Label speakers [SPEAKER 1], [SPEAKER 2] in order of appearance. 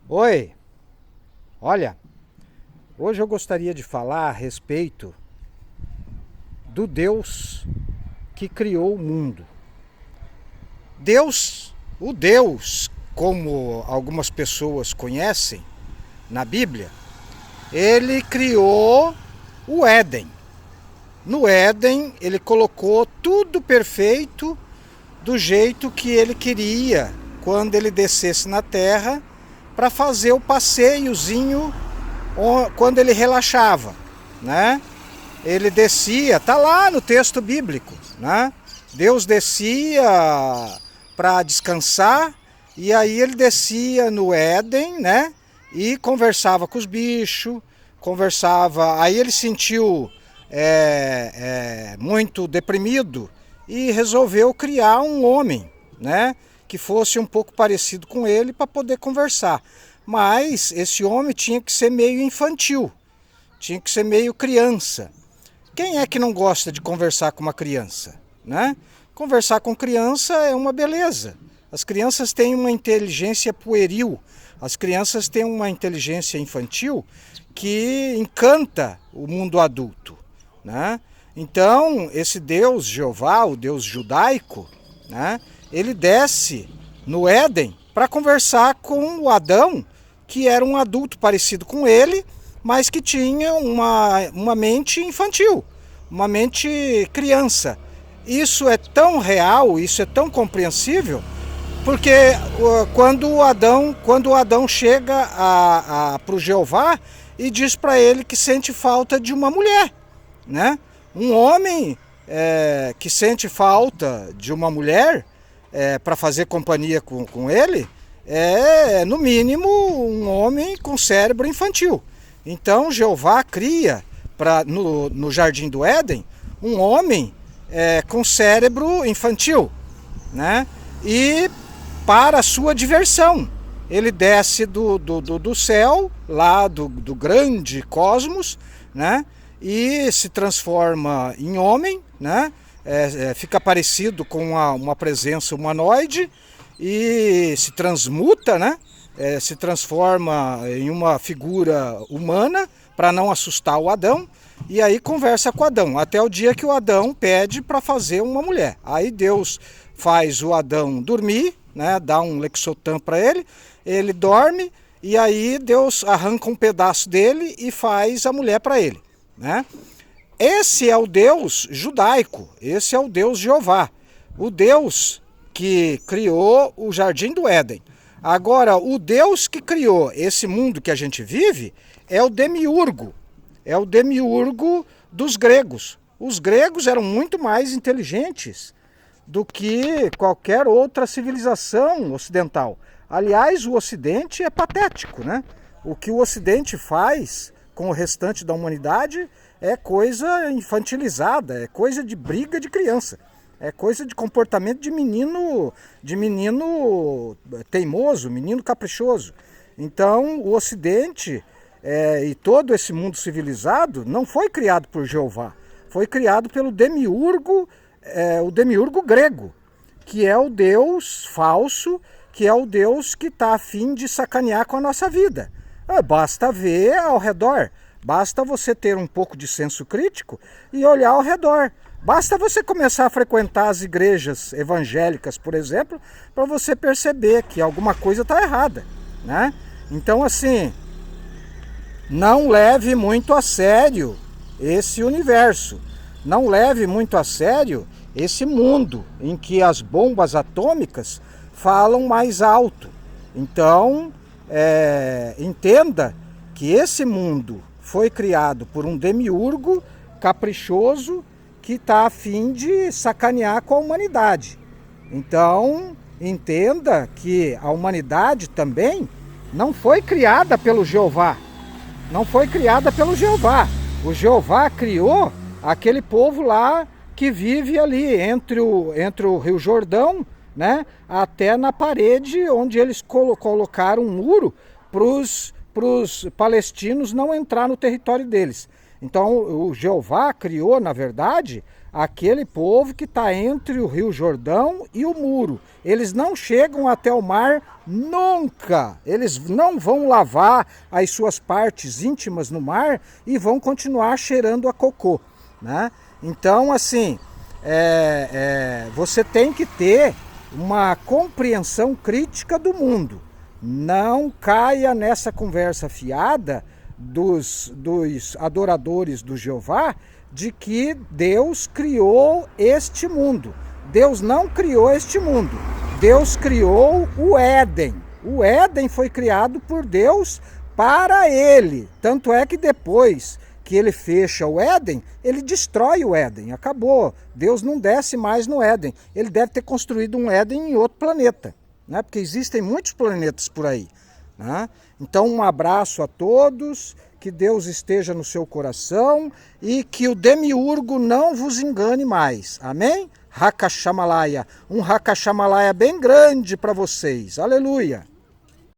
[SPEAKER 1] Oi, olha, hoje eu gostaria de falar a respeito do Deus que criou o mundo. O Deus, como algumas pessoas conhecem na Bíblia, ele criou o Éden. No Éden, ele colocou tudo perfeito do jeito que ele queria quando ele descesse na terra para fazer o passeiozinho quando ele relaxava, né? Ele descia, tá lá no texto bíblico, né? Deus descia para descansar e aí ele descia no Éden, né? E conversava com os bichos, conversava. Aí ele sentiu muito deprimido e resolveu criar um homem, né? Que fosse um pouco parecido com ele para poder conversar. Mas esse homem tinha que ser meio infantil, tinha que ser meio criança. Quem é que não gosta de conversar com uma criança, né? Conversar com criança é uma beleza. As crianças têm uma inteligência pueril, as crianças têm uma inteligência infantil que encanta o mundo adulto, né? Então, esse Deus Jeová, o Deus judaico, né? Ele desce no Éden para conversar com o Adão, que era um adulto parecido com ele, mas que tinha uma mente infantil, uma mente criança. Isso é tão real, isso é tão compreensível, porque quando o Adão chega para o Jeová e diz para ele que sente falta de uma mulher, né? Um homem que sente falta de uma mulher para fazer companhia com ele, no mínimo um homem com cérebro infantil. Então Jeová cria no Jardim do Éden um homem com cérebro infantil, né? E para a sua diversão, ele desce do céu, lá do grande cosmos, né? E se transforma em homem, né? Fica parecido com uma presença humanoide e se transmuta, né? Se transforma em uma figura humana para não assustar o Adão, e aí conversa com o Adão, até o dia que o Adão pede para fazer uma mulher. Aí Deus faz o Adão dormir, né? Dá um Lexotan para ele, ele dorme, e aí Deus arranca um pedaço dele e faz a mulher para ele, né? Esse é o Deus judaico, esse é o Deus Jeová, o Deus que criou o Jardim do Éden. Agora, o Deus que criou esse mundo que a gente vive é o Demiurgo dos gregos. Os gregos eram muito mais inteligentes do que qualquer outra civilização ocidental. Aliás, o Ocidente é patético, né? O que o Ocidente faz com o restante da humanidade é coisa infantilizada, é coisa de briga de criança, é coisa de comportamento de menino teimoso, menino caprichoso. Então, o Ocidente e todo esse mundo civilizado não foi criado por Jeová, foi criado pelo Demiurgo, o Demiurgo grego, que é o Deus falso, que é o Deus que está a fim de sacanear com a nossa vida. Basta ver ao redor, basta você ter um pouco de senso crítico e olhar ao redor. Basta você começar a frequentar as igrejas evangélicas, por exemplo, para você perceber que alguma coisa está errada, né? Então, assim, não leve muito a sério esse universo, não leve muito a sério esse mundo em que as bombas atômicas falam mais alto. Então, entenda que esse mundo foi criado por um demiurgo caprichoso que está a fim de sacanear com a humanidade. Então, entenda que a humanidade também não foi criada pelo Jeová. Não foi criada pelo Jeová. O Jeová criou aquele povo lá que vive ali entre o Rio Jordão, né, até na parede onde eles colocaram um muro para os palestinos não entrar no território deles. Então o Jeová criou, na verdade, aquele povo que está entre o Rio Jordão e o muro. Eles não chegam até o mar nunca. Eles não vão lavar as suas partes íntimas no mar e vão continuar cheirando a cocô, né? Então, assim, você tem que ter uma compreensão crítica do mundo. Não caia nessa conversa fiada dos adoradores do Jeová de que Deus criou este mundo. Deus não criou este mundo. Deus criou o Éden. O Éden foi criado por Deus para ele. Tanto é que depois que ele fecha o Éden, ele destrói o Éden. Acabou. Deus não desce mais no Éden. Ele deve ter construído um Éden em outro planeta, né? Porque existem muitos planetas por aí, né? Então, um abraço a todos, que Deus esteja no seu coração e que o demiurgo não vos engane mais. Amém? Hakashamalaya, um Hakashamalaya bem grande para vocês. Aleluia!